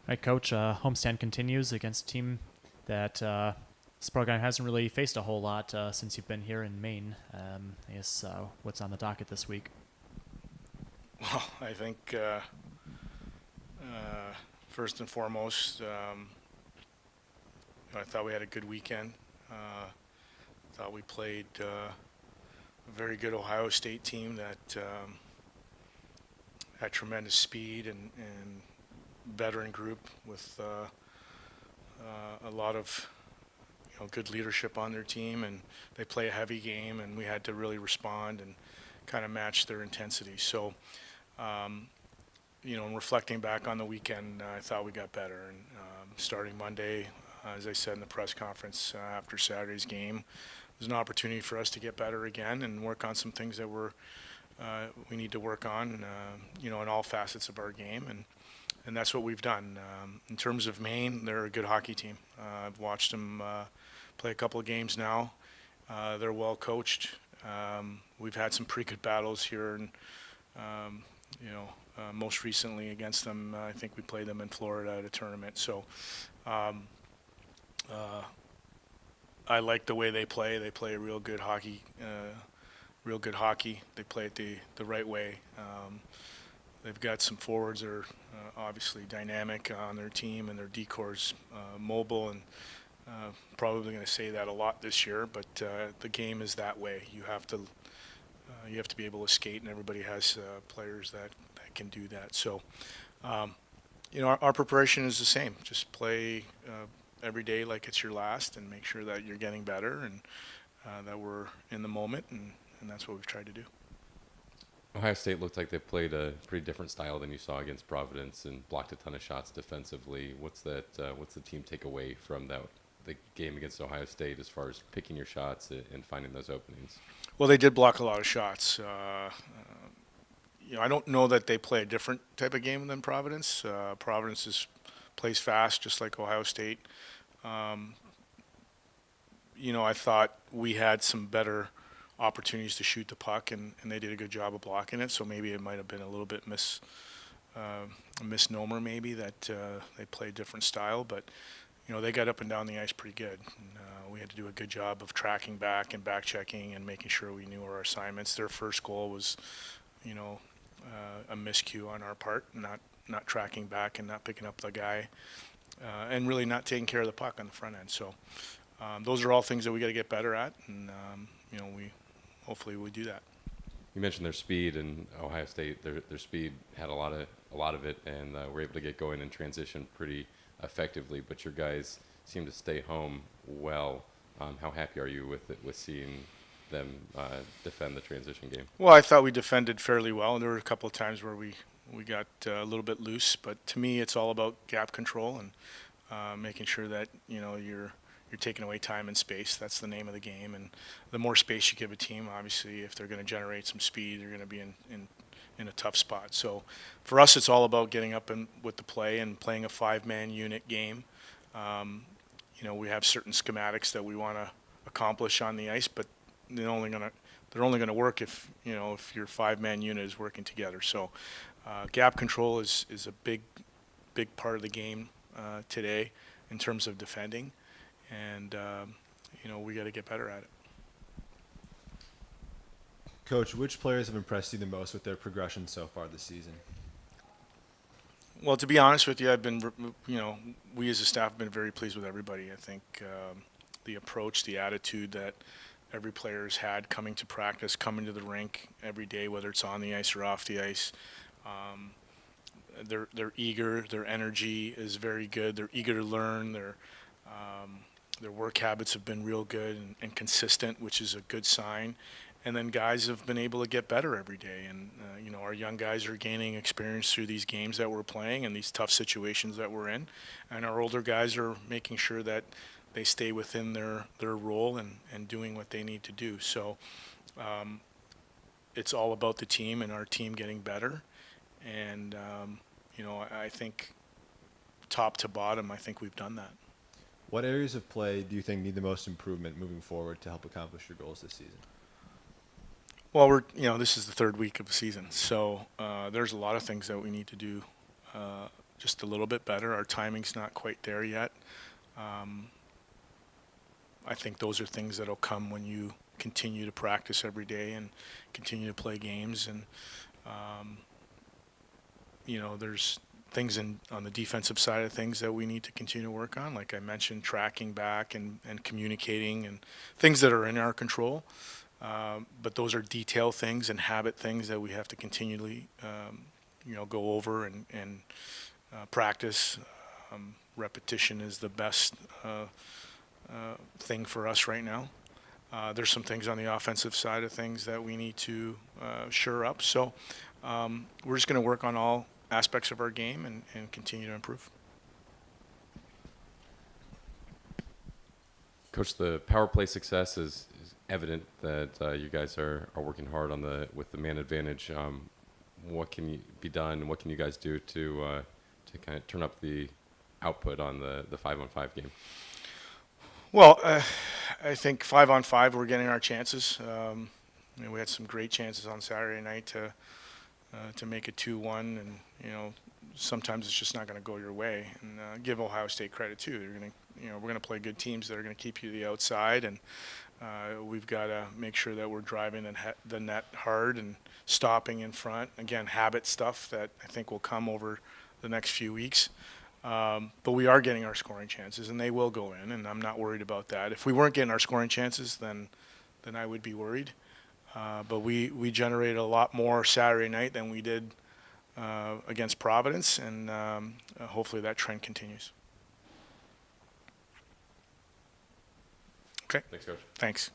Right, Coach. Homestand continues against a team that this program hasn't really faced a whole lot since you've been here in Maine. I guess what's on the docket this week? Well, I think first and foremost, I thought we had a good weekend. Thought we played a very good Ohio State team that had tremendous speed and veteran group with a lot of good leadership on their team, and they play a heavy game, and we had to really respond and kind of match their intensity. So um, and reflecting back on the weekend, I thought we got better. And starting Monday, as I said in the press conference after Saturday's game, there's an opportunity for us to get better again and work on some things that we need to work on, in all facets of our game, and that's what we've done. In terms of Maine, they're a good hockey team. I've watched them play a couple of games now. They're well coached. We've had some pretty good battles here, and um, most recently against them, I think we played them in Florida at a tournament. So um, uh, I like the way they play. They play real good hockey. Real good hockey. They play it the right way. They've got some forwards that are obviously dynamic on their team, and their decors mobile, and probably going to say that a lot this year. But the game is that way. You have to be able to skate, and everybody has players that can do that. So, our preparation is the same. Just play every day like it's your last, and make sure that you're getting better, and that we're in the moment, and that's what we've tried to do. Ohio State looked like they played a pretty different style than you saw against Providence and blocked a ton of shots defensively. What's that? What's the team take away from the game against Ohio State as far as picking your shots and finding those openings? Well, they did block a lot of shots. I don't know that they play a different type of game than Providence. Plays fast, just like Ohio State. Um, I thought we had some better opportunities to shoot the puck, and they did a good job of blocking it. So maybe it might have been a little bit a misnomer, maybe that they play a different style. But they got up and down the ice pretty good. And, we had to do a good job of tracking back and back checking and making sure we knew our assignments. Their first goal was, you know, a miscue on our part, not tracking back and not picking up the guy, and really not taking care of the puck on the front end. So those are all things that we got to get better at, and we hopefully we do that. You mentioned their speed, and Ohio State, their speed had a lot of it, and were able to get going and transition pretty effectively. But your guys seem to stay home well. How happy are you with seeing them defend the transition game? Well, I thought we defended fairly well. There were a couple of times where we got a little bit loose, but to me, it's all about gap control and making sure that you're taking away time and space. That's the name of the game. And the more space you give a team, obviously, if they're going to generate some speed, they're going to be in a tough spot. So for us, it's all about getting up and with the play and playing a five-man unit game. Um, we have certain schematics that we want to accomplish on the ice, but they're only gonna work if your five-man unit is working together. So gap control is a big part of the game today in terms of defending, and we got to get better at it. Coach, which players have impressed you the most with their progression so far this season? Well, to be honest with you, we as a staff have been very pleased with everybody. I think the approach, the attitude that every player's had coming to practice, coming to the rink every day, whether it's on the ice or off the ice. Um, they're eager. Their energy is very good. They're eager to learn. Their work habits have been real good and consistent, which is a good sign. And then guys have been able to get better every day. And our young guys are gaining experience through these games that we're playing and these tough situations that we're in. And our older guys are making sure that they stay within their role and doing what they need to do. So it's all about the team and our team getting better. And I think top to bottom, I think we've done that. What areas of play do you think need the most improvement moving forward to help accomplish your goals this season? Well, this is the third week of the season, so there's a lot of things that we need to do just a little bit better. Our timing's not quite there yet. I think those are things that'll come when you continue to practice every day and continue to play games. And there's things on the defensive side of things that we need to continue to work on. Like I mentioned, tracking back and communicating and things that are in our control. But those are detail things and habit things that we have to continually, go over and practice. Repetition is the best thing for us right now. There's some things on the offensive side of things that we need to shore up. So we're just going to work on all aspects of our game and continue to improve. Coach, the power play success is evident that you guys are working hard with the man advantage. What can be done? What can you guys do to kind of turn up the output on the 5-on-5 game? Well, I think 5-on-5 we're getting our chances. We had some great chances on Saturday night to make it 2-1, and sometimes it's just not going to go your way. And give Ohio State credit too. We're going to play good teams that are going to keep you to the outside, and we've got to make sure that we're driving the net hard and stopping in front. Again, habit stuff that I think will come over the next few weeks. But we are getting our scoring chances, and they will go in, and I'm not worried about that. If we weren't getting our scoring chances, then I would be worried. But we generated a lot more Saturday night than we did against Providence, and hopefully that trend continues. Okay. Thanks, Coach. Thanks.